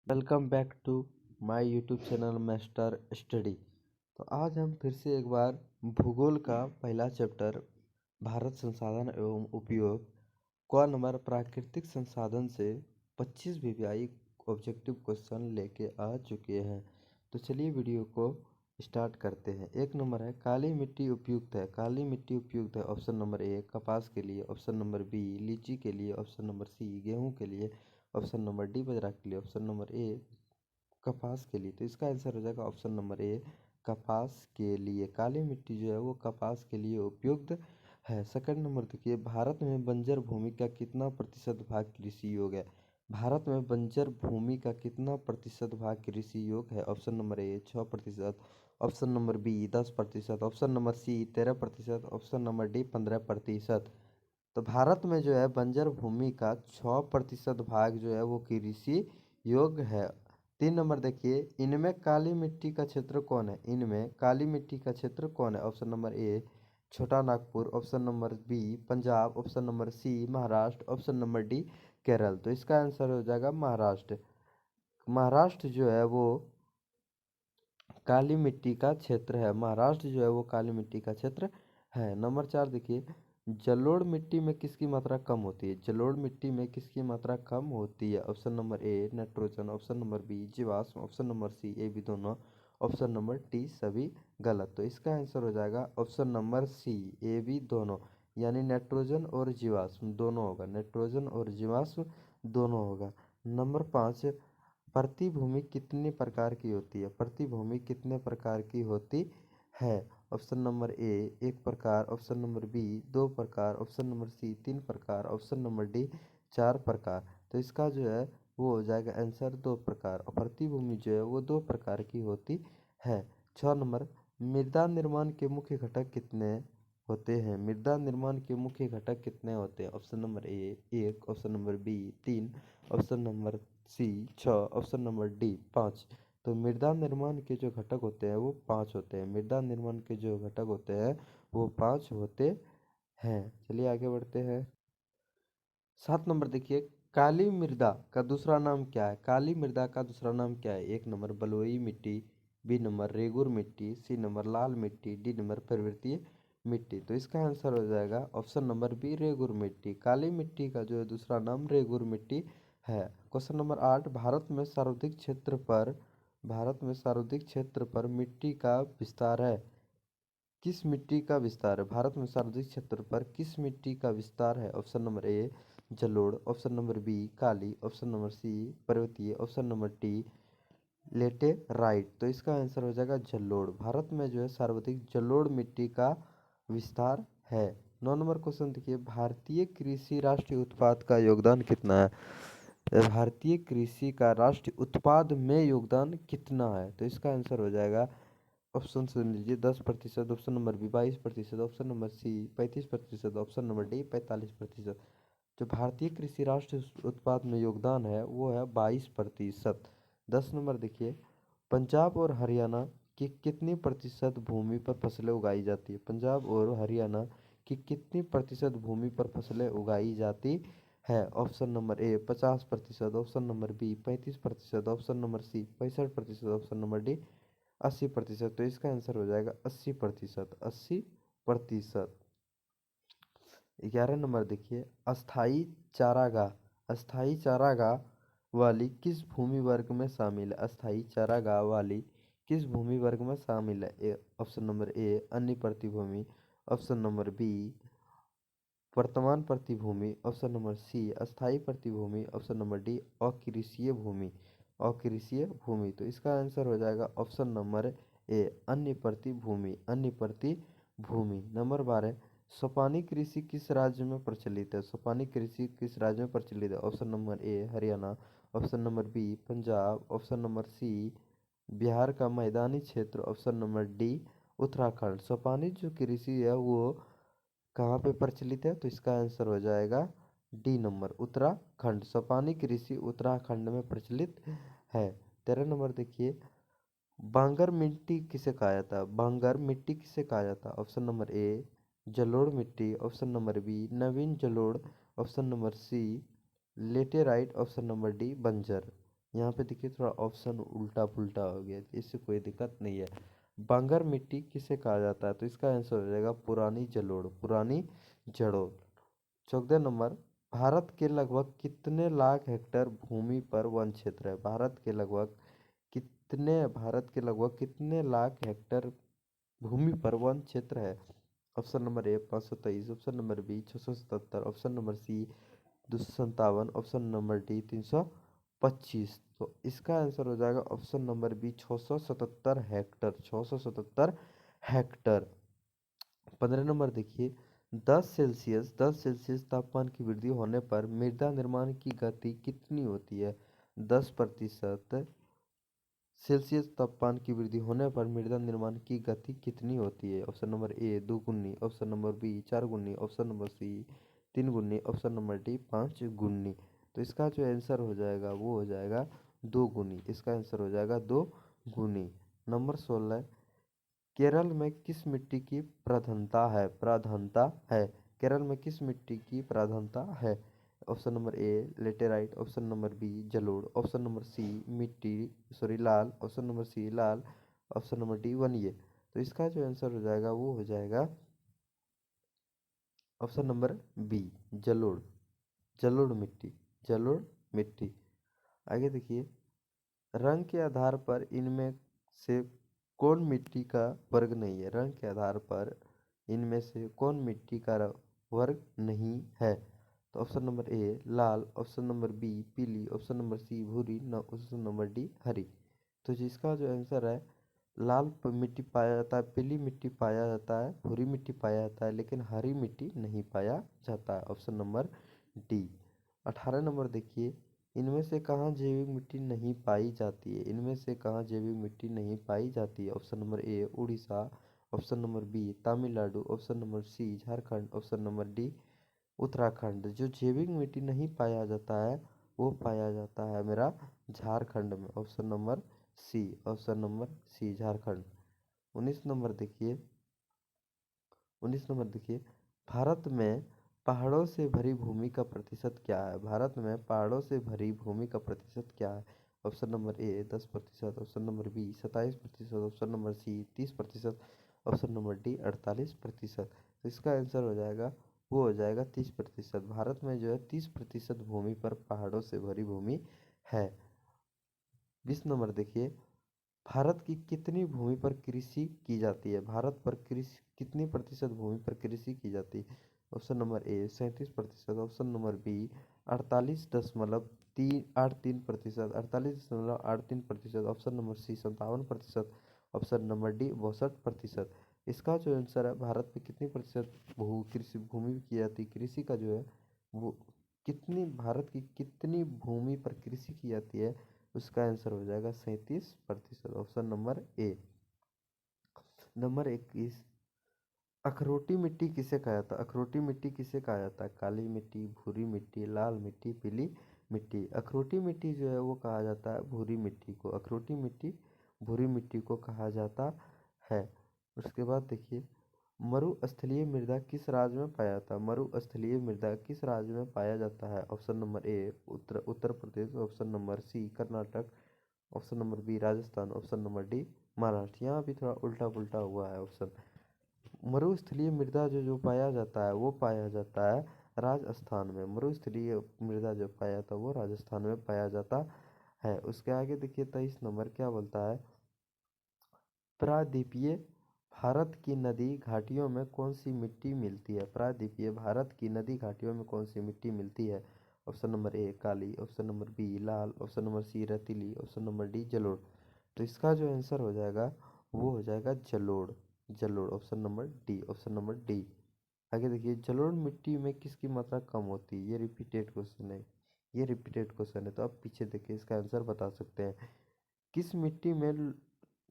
Welcome back to my YouTube channel master study. तो आज हम फिर से एक बार भूगोल का पहला चैप्टर भारत संसाधन एवं उपयोग क नंबर प्राकृतिक संसाधन से 25 वीवीआई ऑब्जेक्टिव क्वेश्चन लेके आ चुके हैं। तो चलिए वीडियो को स्टार्ट करते हैं। एक नंबर है काली मिट्टी उपयुक्त है। काली मिट्टी उपयुक्त है ऑप्शन नंबर ए कपास के लिए, ऑप्शन नंबर बी लीची के लिए, ऑप्शन नंबर सी गेहूं के लिए, ऑप्शन नंबर डी बाजरा के लिए, ऑप्शन नंबर ए कपास के लिए। तो इसका आंसर हो जाएगा ऑप्शन नंबर ए कपास के लिए। काली मिट्टी जो है वो कपास के लिए उपयुक्त है। सेकंड नंबर देखिए, भारत में बंजर भूमि का कितना प्रतिशत भाग कृषि योग्य है। भारत में बंजर भूमि का कितना प्रतिशत भाग कृषि योग्य है। Option number A 6%, option number B 10%, option number C 13%, option number D 15%। तो भारत में जो है बंजर भूमि का 6% भाग जो है वो कृषि योग्य है। 3 नंबर देखिए, इनमें काली मिट्टी का क्षेत्र कौन है। इनमें काली मिट्टी का क्षेत्र कौन है। Option number A Chota Nagpur, option number B Punjab, option number C Maharashtra, option number D Kerala. तो इसका आंसर हो जाएगा महाराष्ट्र। महाराष्ट्र जो है वो काली मिट्टी का क्षेत्र है। महाराष्ट्र जो है वो काली मिट्टी का क्षेत्र है। नंबर 4 देखिए, जलोढ़ मिट्टी में किसकी मात्रा कम होती है। जलोढ़ मिट्टी में किसकी मात्रा कम होती है। Option number A nitrogen, option number B जीवाश्म, option number C A B दोनों, ऑप्शन नंबर डी सभी गलत। तो इसका आंसर हो जाएगा option number C A B दोनों, यानी नाइट्रोजन और जीवाश्म दोनों होगा। नाइट्रोजन और जीवाश्म दोनों होगा। नंबर 5, प्रतिभूमि कितने प्रकार की होती है। प्रतिभूमि कितने प्रकार की होती है। ऑप्शन नंबर ए 1 प्रकार, ऑप्शन नंबर बी 2 प्रकार, ऑप्शन नंबर सी 3 प्रकार, ऑप्शन नंबर डी 4 प्रकार। तो इसका जो है वो हो जाएगा आंसर 2 प्रकार, और प्रतिभूमि जो है वो 2 प्रकार की होती है। 6 नंबर, मृदा निर्माण के मुख्य घटक कितने होते हैं। मृदा निर्माण के मुख्य घटक कितने होते हैं। Option number A 1, option number B 3, option number C 6, option number D 5। तो मृदा निर्माण के जो घटक होते हैं वो 5 होते हैं। मृदा निर्माण के जो घटक होते हैं वो 5 होते हैं। चलिए आगे बढ़ते हैं। 7 नंबर देखिए, काली मृदा का दूसरा नाम क्या है। काली मृदा का दूसरा नाम क्या है। 1 नंबर बलुई मिट्टी, बी नंबर रेगुर मिट्टी, सी नंबर लाल मिट्टी, डी नंबर पर्वतीय मिट्टी। तो इसका आंसर हो जाएगा ऑप्शन नंबर बी रेगुर मिट्टी। काली मिट्टी का जो है दूसरा नाम रेगुर मिट्टी है। क्वेश्चन नंबर 8, भारत में सर्वाधिक क्षेत्र पर मिट्टी का विस्तार है। किस मिट्टी का विस्तार है। भारत में सर्वाधिक क्षेत्र पर किस मिट्टी का विस्तार है। ऑप्शन नंबर ए जलोढ़, ऑप्शन नंबर बी काली, ऑप्शन नंबर सी पर्वतीय, ऑप्शन नंबर डी लेटेराइट। तो इसका आंसर हो जाएगा जलोढ़। भारत में जो है सर्वाधिक जलोढ़ मिट्टी का विस्तार है। 9 नंबर क्वेश्चन देखिए, भारतीय कृषि राष्ट्रीय उत्पाद का योगदान कितना है। भारतीय कृषि का राष्ट्रीय उत्पाद में योगदान कितना है। तो इसका आंसर हो जाएगा, ऑप्शन सुन लीजिए, 10%, option number B 22%, option number C 35%, option number D 45%। जो भारतीय कृषि राष्ट्रीय उत्पाद में योगदान है वो है 22%। 10 नंबर देखिए, पंजाब और हरियाणा की कितनी प्रतिशत भूमि पर फसलें उगाई जाती है। पंजाब और हरियाणा की कितनी प्रतिशत भूमि पर फसलें उगाई जाती है। Option number A 50%, option number B 35%, option number C 65%, option number D 80%। तो इसका आंसर हो जाएगा 80%। 80%। 11 नंबर देखिए, अस्थाई चारागाह वाली किस भूमि वर्ग में शामिल है। अस्थाई चारागाह वाली किस भूमि वर्ग में शामिल है। ऑप्शन नंबर ए अन्य प्रतिभूमि, ऑप्शन नंबर बी वर्तमान प्रतिभूमि, ऑप्शन नंबर सी अस्थाई प्रतिभूमि, ऑप्शन नंबर डी अकृषीय भूमि। अकृषीय भूमि। तो इसका आंसर हो जाएगा ऑप्शन नंबर ए अन्य प्रतिभूमि। अन्य प्रतिभूमि। नंबर 12, सोपानी कृषि किस राज्य में प्रचलित है। सोपानी कृषि किस राज्य में प्रचलित है। Option number A Haryana, option number B Punjab, option number C Bihar का मैदानी क्षेत्र, ऑप्शन नंबर डी उत्तराखंड। सोपानी जो कृषि है वो कहाँ पे प्रचलित है। तो इसका आंसर हो जाएगा डी नंबर उत्तराखंड। सोपानी कृषि उत्तराखंड में प्रचलित है। 13 नंबर देखिए, बांगर मिट्टी किसे कहा जाता है। बांगर मिट्टी किसे कहा जाता है। ऑप्शन नंबर ए जलोढ़ मिट्टी, ऑप्शन नंबर बी नवीन जलोढ़, option number C laterite, option number D बंजर। यहाँ पे देखिए थोड़ा ऑप्शन उल्टा पुल्टा हो गया, इससे कोई दिक्कत नहीं है। बांगर मिट्टी किसे कहा जाता है, तो इसका आंसर हो जाएगा पुरानी जलोढ़, पुरानी जड़ों। 14 नंबर, भारत के लगभग कितने लाख हेक्टेयर भूमि पर वन क्षेत्र है। Option number A 523, option number B 677, option number C 257, option number D 325। तो इसका आंसर हो जाएगा option number B 677 hectare, 677 hectare. 15 number देखिए, 10 सेल्सियस तापमान की वृद्धि होने पर मृदा निर्माण की गति कितनी होती है। 10% सेल्सियस तापमान की वृद्धि होने पर मृदा निर्माण की गति कितनी होती है। ऑप्शन नंबर ए 2 गुनी, ऑप्शन नंबर बी 4 गुनी, ऑप्शन नंबर सी 3 गुनी, ऑप्शन नंबर डी 5 गुनी। तो इसका जो आंसर हो जाएगा वो हो जाएगा 2 गुनी, इसका आंसर हो जाएगा 2 गुनी। नंबर 16, केरल में किस मिट्टी की प्रधानता है। केरल में किस मिट्टी की प्रधानता है। Option number A laterite, option number B जलोढ़, ऑप्शन नंबर सी लाल, ऑप्शन नंबर सी लाल, ऑप्शन नंबर डी वनीय। तो इसका जो आंसर हो जाएगा वो हो जाएगा ऑप्शन नंबर बी जलोढ़, जलोढ़ मिट्टी, जलोढ़ मिट्टी। आगे देखिए, रंग के आधार पर इनमें से कौन मिट्टी का वर्ग नहीं है। रंग के आधार पर इनमें से कौन मिट्टी का वर्ग नहीं है। तो ऑप्शन नंबर ए लाल, ऑप्शन नंबर बी पीली, ऑप्शन नंबर सी भूरी, ऑप्शन नंबर डी हरी। तो जिसका जो आंसर है, लाल मिट्टी पाया जाता है, पीली मिट्टी पाया जाता है, भूरी मिट्टी पाया जाता है, लेकिन हरी मिट्टी नहीं पाया जाता है। Option number D. 18 नंबर देखिए, इनमें से कहाँ जैविक मिट्टी नहीं पाई जाती है। इनमें से कहाँ जैविक मिट्टी नहीं पाई जाती है। Option number A Orissa, option number B Tamil Nadu, option number C Jharkhand, option number D Uttarakhand. जो जैविक मिट्टी नहीं पाया जाता है वो पाया जाता है मेरा झारखंड में। Option number C, option number C Jharkhand. 19 number देखिए, 19 नंबर देखिए, भारत में पहाड़ों से भरी भूमि का प्रतिशत क्या है। भारत में पहाड़ों से भरी भूमि का प्रतिशत क्या है। Option number A 10%, option number B 27%, option number C 30%, option number D 48%। तो इसका आंसर हो जाएगा वो हो जाएगा 30%। भारत में जो है 30% भूमि पर पहाड़ों से भरी भूमि है। 20 नंबर देखिए, भारत की कितनी भूमि पर कृषि की जाती है। भारत पर कृषि कितनी प्रतिशत भूमि पर कृषि की जाती है। Option number A 37%, option number B 48.83%, 48.83%, option number C 57%, option number D 62%। इसका जो आंसर है, भारत में कितनी प्रतिशत कृषि भूमि की जाती है, कृषि का जो है वो कितनी, भारत की कितनी भूमि पर कृषि की जाती है, उसका आंसर हो जाएगा 37%, ऑप्शन नंबर ए। नंबर 21, अखरोटी मिट्टी किसे कहा जाता है। अखरोटी मिट्टी किसे कहा जाता है। काली मिट्टी, भूरी मिट्टी, लाल मिट्टी, पीली मिट्टी। अखरोटी मिट्टी जो है वो कहा जाता है भूरी मिट्टी को। अखरोटी मिट्टी भूरी मिट्टी को कहा जाता है। उसके बाद देखिए, मरुस्थलीय मृदा किस राज्य में पाया जाता है। मरुस्थलीय मृदा किस राज्य में पाया जाता है। Option number A Uttar Pradesh, option number C Karnataka, option number B Rajasthan, option number D Maharashtra. यहाँ भी थोड़ा उल्टा पुल्टा हुआ है ऑप्शन। मरुस्थलीय मृदा जो पाया जाता है वो पाया जाता है राजस्थान में। मरुस्थलीय मृदा जो पाया जाता है वो राजस्थान में पाया जाता है। उसके आगे देखिए 23 नंबर क्या बोलता है, प्रायद्वीपीय भारत की नदी घाटियों में कौन सी मिट्टी मिलती है। प्रायद्वीपीय भारत की नदी घाटियों में कौन सी मिट्टी मिलती है। ऑप्शन नंबर ए काली, ऑप्शन नंबर बी लाल, ऑप्शन नंबर सी रेतीली, ऑप्शन नंबर डी जलोढ़। तो इसका जो आंसर हो जाएगा वो हो जाएगा जलोढ़, जलोढ़, option number D, option number D. आगे देखिए, जलोढ़ मिट्टी में किसकी मात्रा कम होती है। ये रिपीटेड क्वेश्चन है, ये रिपीटेड क्वेश्चन है, तो आप पीछे देखिए इसका आंसर बता सकते हैं। किस मिट्टी में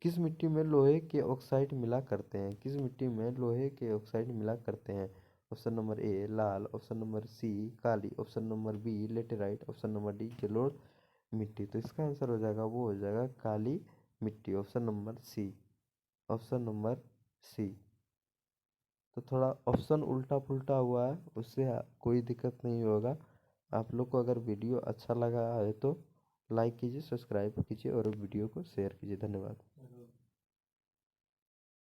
किस मिट्टी में लोहे के ऑक्साइड मिला करते हैं। किस मिट्टी में लोहे के ऑक्साइड मिला करते हैं। ऑप्शन नंबर ए लाल, ऑप्शन नंबर सी काली, option number B laterite, option number D जलोढ़ मिट्टी। तो इसका आंसर हो जाएगा वो हो जाएगा काली मिट्टी, option number C, option number C. तो थोड़ा ऑप्शन उल्टा पुल्टा हुआ है, उससे कोई दिक्कत नहीं होगा। आप लोग को अगर वीडियो अच्छा लगा है तो लाइक कीजिए, सब्सक्राइब कीजिए और वीडियो को शेयर कीजिए। धन्यवाद।